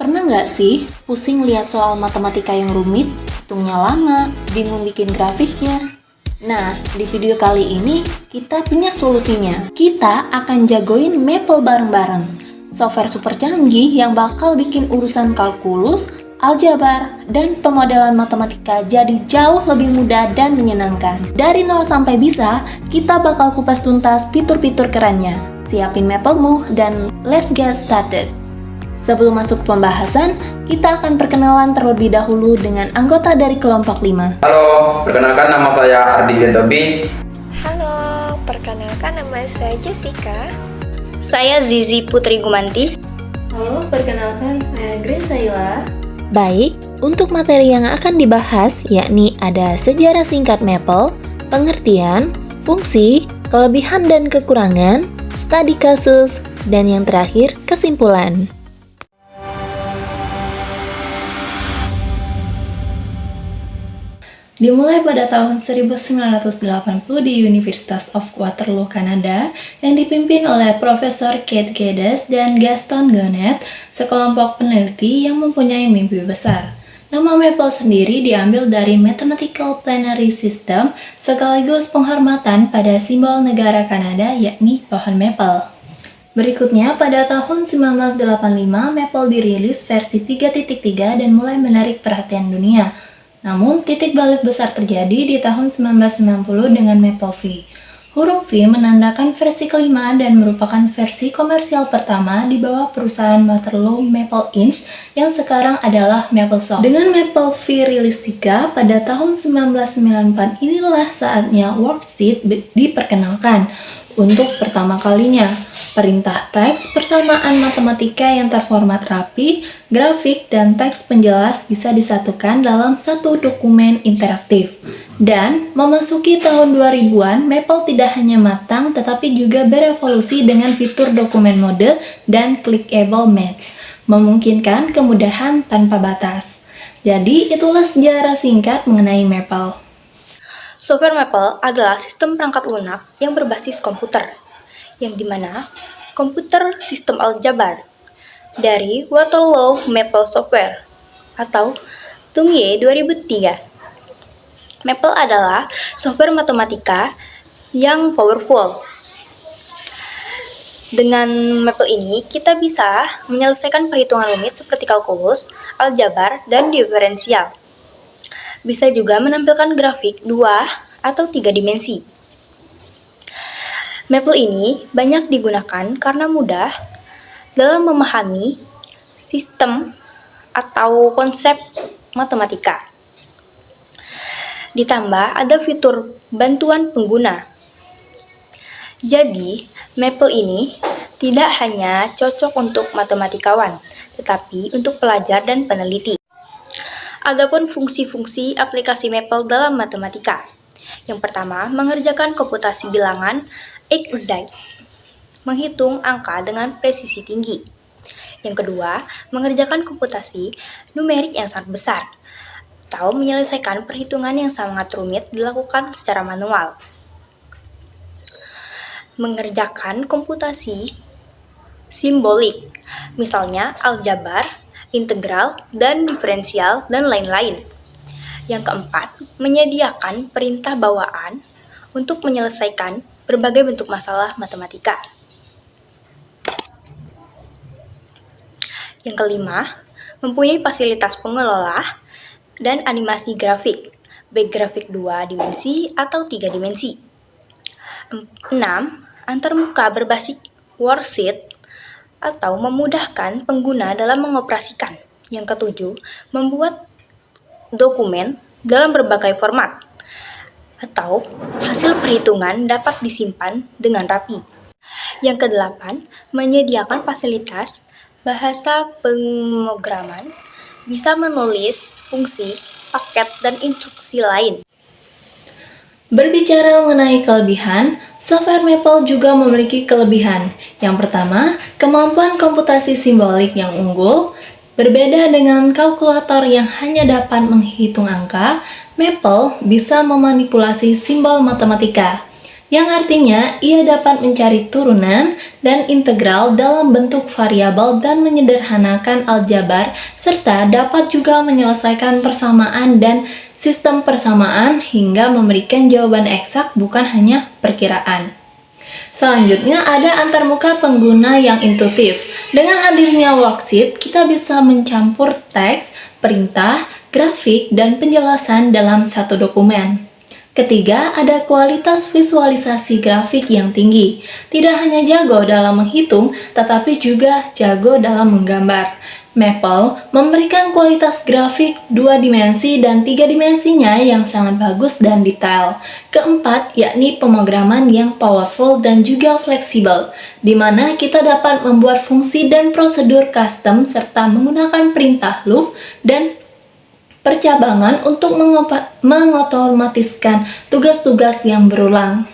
Pernah nggak sih pusing lihat soal matematika yang rumit, hitungnya lama, bingung bikin grafiknya? Nah, di video kali ini kita punya solusinya. Kita akan jagoin Maple bareng-bareng. Software super canggih yang bakal bikin urusan kalkulus, aljabar, dan pemodelan matematika jadi jauh lebih mudah dan menyenangkan. Dari nol sampai bisa, kita bakal kupas tuntas fitur-fitur kerennya. Siapin Maplemu dan let's get started. Sebelum masuk pembahasan, kita akan perkenalan terlebih dahulu dengan anggota dari kelompok 5. Halo, perkenalkan nama saya Ardi Bentobi. Halo, perkenalkan nama saya Jessica. Saya Zizi Putri Gumanti. Halo, perkenalkan saya Grace Saila. Baik, untuk materi yang akan dibahas yakni ada sejarah singkat Maple, pengertian, fungsi, kelebihan dan kekurangan, studi kasus, dan yang terakhir kesimpulan. Dimulai pada tahun 1980 di University of Waterloo, Kanada, yang dipimpin oleh Profesor Kate Geddes dan Gaston Gonnet, sekelompok peneliti yang mempunyai mimpi besar. Nama Maple sendiri diambil dari Mathematical Planary System, sekaligus penghormatan pada simbol negara Kanada, yakni pohon maple. Berikutnya, pada tahun 1985, Maple dirilis versi 3.3 dan mulai menarik perhatian dunia. Namun, titik balik besar terjadi di tahun 1990 dengan Maple V. Huruf V menandakan versi kelima dan merupakan versi komersial pertama di bawah perusahaan Waterloo Maple Inc. yang sekarang adalah MapleSoft. Dengan Maple V rilis 3 pada tahun 1994, inilah saatnya worksheet diperkenalkan. Untuk pertama kalinya, perintah teks, persamaan matematika yang terformat rapi, grafik, dan teks penjelas bisa disatukan dalam satu dokumen interaktif. Dan memasuki tahun 2000-an, Maple tidak hanya matang tetapi juga berevolusi dengan fitur dokumen mode dan clickable match, memungkinkan kemudahan tanpa batas. Jadi, itulah sejarah singkat mengenai Maple. Software Maple adalah sistem perangkat lunak yang berbasis komputer, yang dimana komputer sistem aljabar dari Waterloo Maple Software atau Tungye 2003. Maple adalah software matematika yang powerful. Dengan Maple ini, kita bisa menyelesaikan perhitungan rumit seperti kalkulus, aljabar, dan diferensial. Bisa juga menampilkan grafik 2 atau 3 dimensi. Maple ini banyak digunakan karena mudah dalam memahami sistem atau konsep matematika. Ditambah ada fitur bantuan pengguna. Jadi, Maple ini tidak hanya cocok untuk matematikawan, tetapi untuk pelajar dan peneliti. Adapun fungsi-fungsi aplikasi Maple dalam matematika. Yang pertama, mengerjakan komputasi bilangan exact, menghitung angka dengan presisi tinggi. Yang kedua, mengerjakan komputasi numerik yang sangat besar, atau menyelesaikan perhitungan yang sangat rumit dilakukan secara manual. Mengerjakan komputasi simbolik, misalnya aljabar, integral, dan diferensial, dan lain-lain. Yang keempat, menyediakan perintah bawaan untuk menyelesaikan berbagai bentuk masalah matematika. Yang kelima, mempunyai fasilitas pengelola dan animasi grafik, baik grafik 2 dimensi atau 3 dimensi. 6. Antarmuka berbasis worksheet atau memudahkan pengguna dalam mengoperasikan. Yang ketujuh, membuat dokumen dalam berbagai format atau hasil perhitungan dapat disimpan dengan rapi. Yang kedelapan, menyediakan fasilitas bahasa pemrograman, bisa menulis fungsi, paket, dan instruksi lain. Berbicara mengenai kelebihan, software Maple juga memiliki kelebihan. Yang pertama, kemampuan komputasi simbolik yang unggul. Berbeda dengan kalkulator yang hanya dapat menghitung angka, Maple bisa memanipulasi simbol matematika. yang artinya ia dapat mencari turunan dan integral dalam bentuk variabel dan menyederhanakan aljabar, serta dapat juga menyelesaikan persamaan dan sistem persamaan hingga memberikan jawaban eksak bukan hanya perkiraan. Selanjutnya ada antarmuka pengguna yang intuitif. Dengan hadirnya worksheet, kita bisa mencampur teks, perintah, grafik, dan penjelasan dalam satu dokumen. Ketiga, ada kualitas visualisasi grafik yang tinggi. Tidak hanya jago dalam menghitung, tetapi juga jago dalam menggambar. Maple memberikan kualitas grafik 2 dimensi dan 3 dimensinya yang sangat bagus dan detail. Keempat, yakni pemrograman yang powerful dan juga fleksibel, di mana kita dapat membuat fungsi dan prosedur custom serta menggunakan perintah loop dan percabangan untuk mengotomatiskan tugas-tugas yang berulang.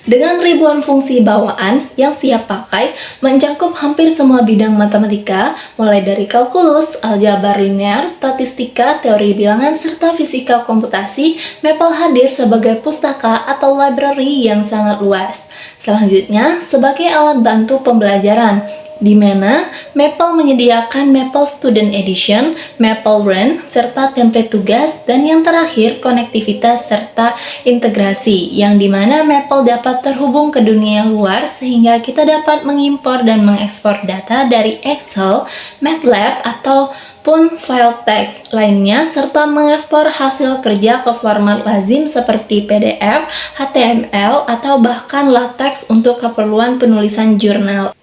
Dengan ribuan fungsi bawaan yang siap pakai, mencakup hampir semua bidang matematika, mulai dari kalkulus, aljabar linear, statistika, teori bilangan, serta fisika komputasi, Maple hadir sebagai pustaka atau library yang sangat luas. Selanjutnya, sebagai alat bantu pembelajaran, di mana Maple menyediakan Maple Student Edition, Maple Run, serta template tugas, dan yang terakhir konektivitas serta integrasi, yang dimana Maple dapat terhubung ke dunia luar sehingga kita dapat mengimpor dan mengekspor data dari Excel, MATLAB, ataupun file teks lainnya, serta mengekspor hasil kerja ke format lazim seperti PDF, HTML, atau bahkan LaTeX untuk keperluan penulisan jurnal.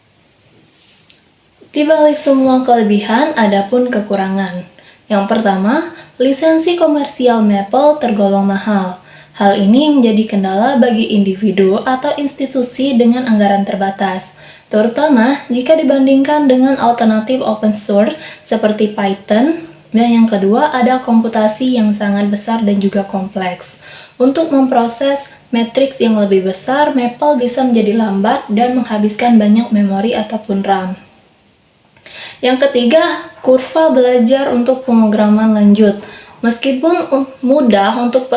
Di balik semua kelebihan, ada pun kekurangan. Yang pertama, lisensi komersial Maple tergolong mahal. Hal ini menjadi kendala bagi individu atau institusi dengan anggaran terbatas, terutama jika dibandingkan dengan alternatif open source seperti Python. Dan yang kedua, ada komputasi yang sangat besar dan juga kompleks. Untuk memproses matriks yang lebih besar, Maple bisa menjadi lambat dan menghabiskan banyak memori ataupun RAM. Yang ketiga, kurva belajar untuk pemrograman lanjut. Meskipun mudah untuk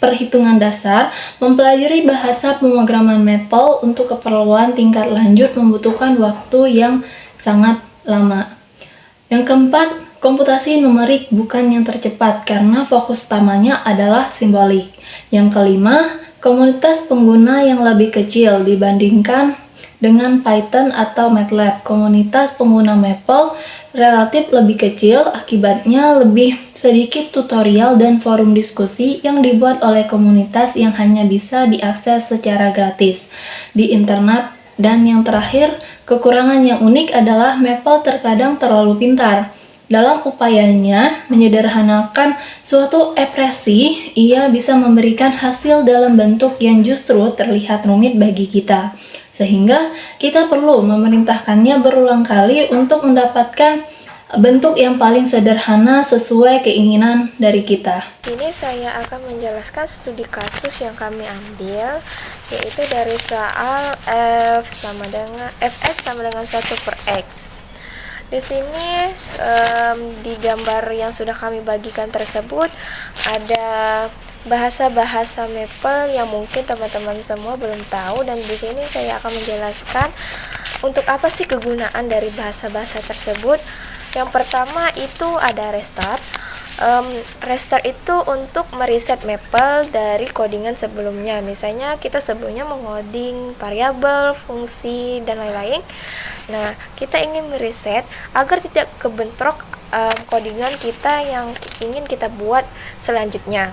perhitungan dasar, mempelajari bahasa pemrograman Maple untuk keperluan tingkat lanjut membutuhkan waktu yang sangat lama. Yang keempat, komputasi numerik bukan yang tercepat karena fokus utamanya adalah simbolik. Yang kelima, komunitas pengguna yang lebih kecil dibandingkan dengan Python atau MATLAB. Komunitas pengguna Maple relatif lebih kecil, akibatnya lebih sedikit tutorial dan forum diskusi yang dibuat oleh komunitas yang hanya bisa diakses secara gratis di internet. Dan yang terakhir, kekurangan yang unik adalah Maple terkadang terlalu pintar. Dalam upayanya menyederhanakan suatu ekspresi, ia bisa memberikan hasil dalam bentuk yang justru terlihat rumit bagi kita, sehingga kita perlu memerintahkannya berulang kali untuk mendapatkan bentuk yang paling sederhana sesuai keinginan dari kita. Ini saya akan menjelaskan studi kasus yang kami ambil, yaitu dari soal fx sama dengan 1/x. Di sini di gambar yang sudah kami bagikan tersebut ada bahasa-bahasa Maple yang mungkin teman-teman semua belum tahu, dan di sini saya akan menjelaskan untuk apa sih kegunaan dari bahasa-bahasa tersebut. Yang pertama itu ada restart. Restart itu untuk mereset Maple dari codingan sebelumnya. Misalnya kita sebelumnya mengoding variabel, fungsi, dan lain-lain. Nah, kita ingin mereset agar tidak kebentrok codingan kita yang ingin kita buat selanjutnya.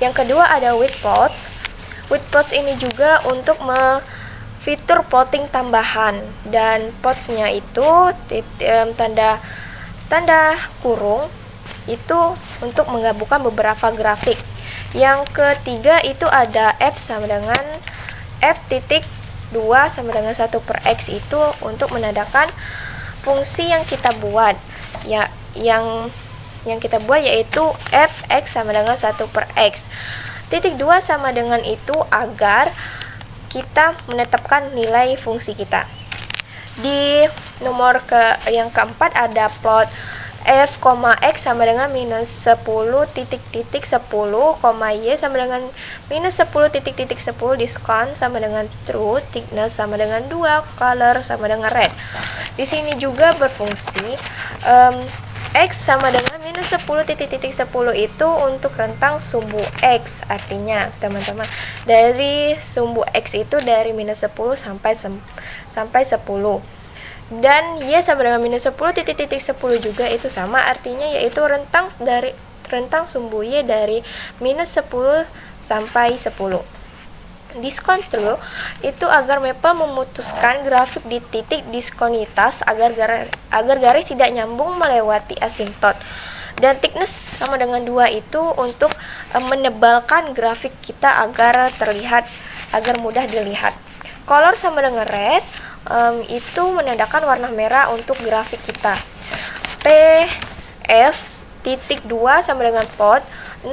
Yang kedua ada with plots. With plots ini juga untuk fitur plotting tambahan, dan plots-nya itu tanda kurung itu untuk menggabungkan beberapa grafik. Yang ketiga itu ada f sama dengan f.2 sama dengan 1/x, itu untuk menandakan fungsi yang kita buat. Ya, yang kita buat yaitu fx sama dengan 1/x. Titik 2 sama dengan itu agar kita menetapkan nilai fungsi kita. Di nomor yang keempat ada plot F, X sama dengan minus 10 titik-titik 10, Y sama dengan minus 10 titik-titik 10, diskon sama dengan true, thickness sama dengan 2, color sama dengan red. Di sini juga berfungsi X sama dengan minus 10 titik-titik 10 itu untuk rentang sumbu X. Artinya teman-teman, dari sumbu X itu dari minus 10 sampai 10. Dan Y sama dengan minus 10 titik-titik 10 juga itu sama, artinya yaitu rentang sumbu Y dari minus 10 sampai 10. Diskon true itu agar Maple memutuskan grafik di titik diskonitas agar garis tidak nyambung melewati asintot. Dan thickness sama dengan 2 itu untuk menebalkan grafik kita agar mudah dilihat. Color sama dengan red itu menandakan warna merah untuk grafik kita. P, F, titik 2 sama dengan pot, 0,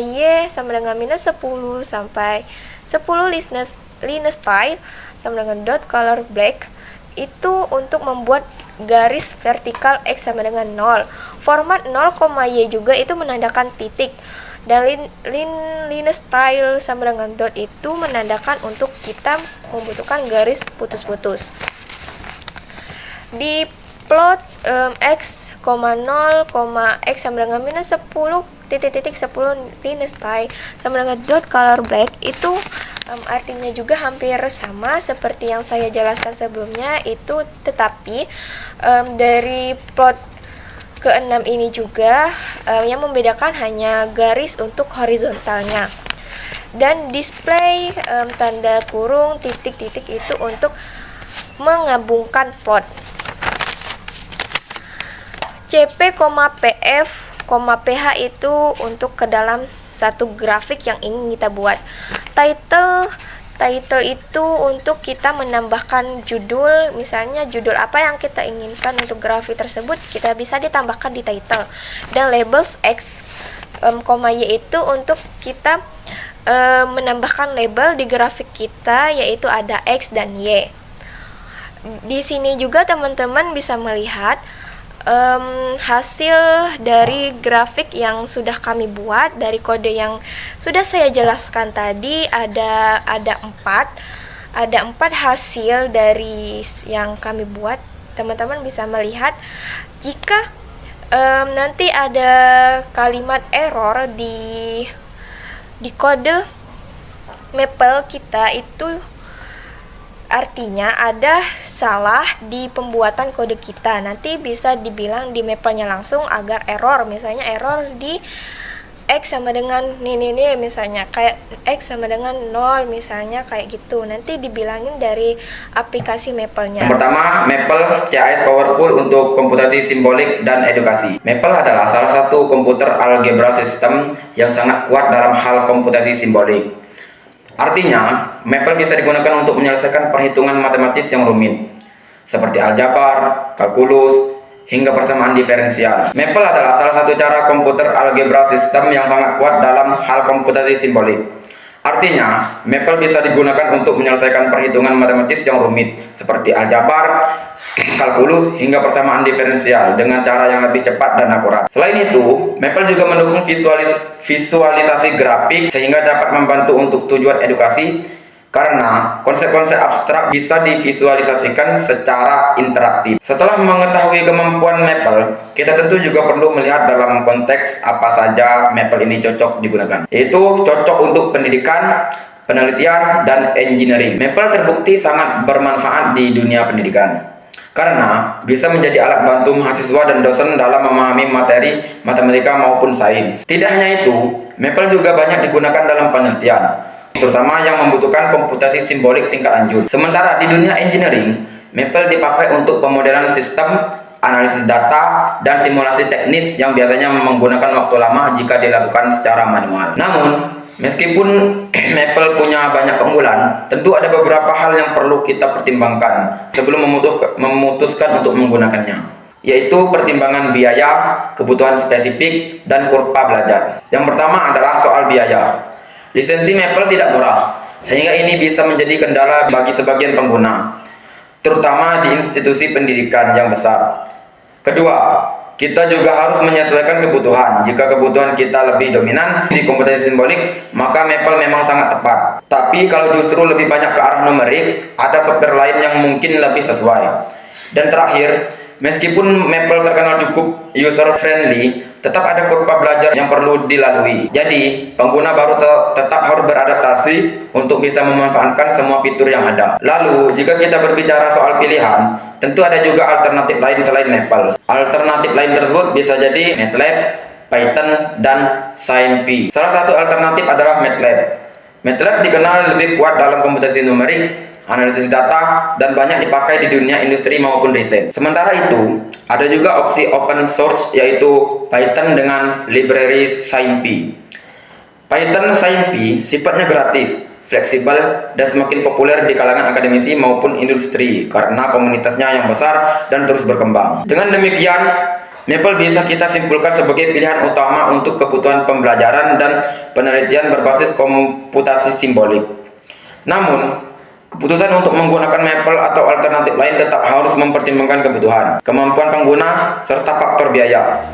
Y sama dengan minus 10 sampai 10 linus style sama dengan dot color black itu untuk membuat garis vertikal X sama dengan 0. Format 0, Y juga itu menandakan titik. Dan linus style sama dengan dot itu menandakan untuk kita membutuhkan garis putus-putus. Di plot X, 0, X sama dengan minus 10 titik-titik 10 linus style sama dengan dot color black itu artinya juga hampir sama seperti yang saya jelaskan sebelumnya itu, tetapi dari plot ke-6 ini juga yang membedakan hanya garis untuk horizontalnya. Dan display tanda kurung titik-titik itu untuk menggabungkan plot. CP, PF, PH itu untuk ke dalam satu grafik yang ingin kita buat. Title itu untuk kita menambahkan judul, misalnya judul apa yang kita inginkan untuk grafik tersebut kita bisa ditambahkan di title. Dan labels X, Y itu untuk kita menambahkan label di grafik kita, yaitu ada X dan Y. Di sini juga teman-teman bisa melihat hasil dari grafik yang sudah kami buat dari kode yang sudah saya jelaskan tadi. Ada 4 hasil dari yang kami buat. Teman-teman bisa melihat jika nanti ada kalimat error di kode Maple kita, itu artinya ada salah di pembuatan kode kita. Nanti bisa dibilang di Maple-nya langsung agar error, misalnya error di X sama dengan ini misalnya kayak X sama dengan 0 misalnya kayak gitu. Nanti dibilangin dari aplikasi Maple-nya. Yang pertama, Maple CAS Powerful untuk komputasi simbolik dan edukasi. Maple adalah salah satu komputer algebra sistem yang sangat kuat dalam hal komputasi simbolik. Artinya, Maple bisa digunakan untuk menyelesaikan perhitungan matematis yang rumit, seperti aljabar, kalkulus, hingga persamaan diferensial. Maple adalah salah satu cara komputer algebra sistem yang sangat kuat dalam hal komputasi simbolik. Artinya, Maple bisa digunakan untuk menyelesaikan perhitungan matematis yang rumit, seperti aljabar, kalkulus, hingga persamaan diferensial dengan cara yang lebih cepat dan akurat. Selain itu, Maple juga mendukung visualisasi grafik sehingga dapat membantu untuk tujuan edukasi karena konsep-konsep abstrak bisa divisualisasikan secara interaktif. Setelah mengetahui kemampuan Maple, kita tentu juga perlu melihat dalam konteks apa saja Maple ini cocok digunakan, yaitu cocok untuk pendidikan, penelitian, dan engineering. Maple terbukti sangat bermanfaat di dunia pendidikan karena bisa menjadi alat bantu mahasiswa dan dosen dalam memahami materi matematika maupun sains. Tidak hanya itu, Maple juga banyak digunakan dalam penelitian, terutama yang membutuhkan komputasi simbolik tingkat lanjut. Sementara di dunia engineering, Maple dipakai untuk pemodelan sistem, analisis data, dan simulasi teknis yang biasanya menggunakan waktu lama jika dilakukan secara manual. Namun, meskipun Maple punya banyak keunggulan, tentu ada beberapa hal yang perlu kita pertimbangkan sebelum memutuskan untuk menggunakannya, yaitu pertimbangan biaya, kebutuhan spesifik, dan kurva belajar. Yang pertama adalah soal biaya. Lisensi Maple tidak murah, sehingga ini bisa menjadi kendala bagi sebagian pengguna, terutama di institusi pendidikan yang besar. Kedua, kita juga harus menyesuaikan kebutuhan. Jika kebutuhan kita lebih dominan di komputasi simbolik, maka Maple memang sangat tepat. Tapi kalau justru lebih banyak ke arah numerik, ada software lain yang mungkin lebih sesuai. Dan terakhir, meskipun Maple terkenal cukup user-friendly, tetap ada kurva belajar yang perlu dilalui. Jadi, pengguna baru tetap harus beradaptasi untuk bisa memanfaatkan semua fitur yang ada. Lalu, jika kita berbicara soal pilihan, tentu ada juga alternatif lain selain Maple. Alternatif lain tersebut bisa jadi MATLAB, Python, dan SciMP. Salah satu alternatif adalah MATLAB. MATLAB dikenal lebih kuat dalam komputasi numerik, analisis data, dan banyak dipakai di dunia industri maupun riset. Sementara itu, ada juga opsi open source yaitu Python dengan library SciMP. Python SciMP sifatnya gratis, fleksibel, dan semakin populer di kalangan akademisi maupun industri karena komunitasnya yang besar dan terus berkembang. Dengan demikian, Maple bisa kita simpulkan sebagai pilihan utama untuk kebutuhan pembelajaran dan penelitian berbasis komputasi simbolik. Namun, keputusan untuk menggunakan Maple atau alternatif lain tetap harus mempertimbangkan kebutuhan, kemampuan pengguna, serta faktor biaya.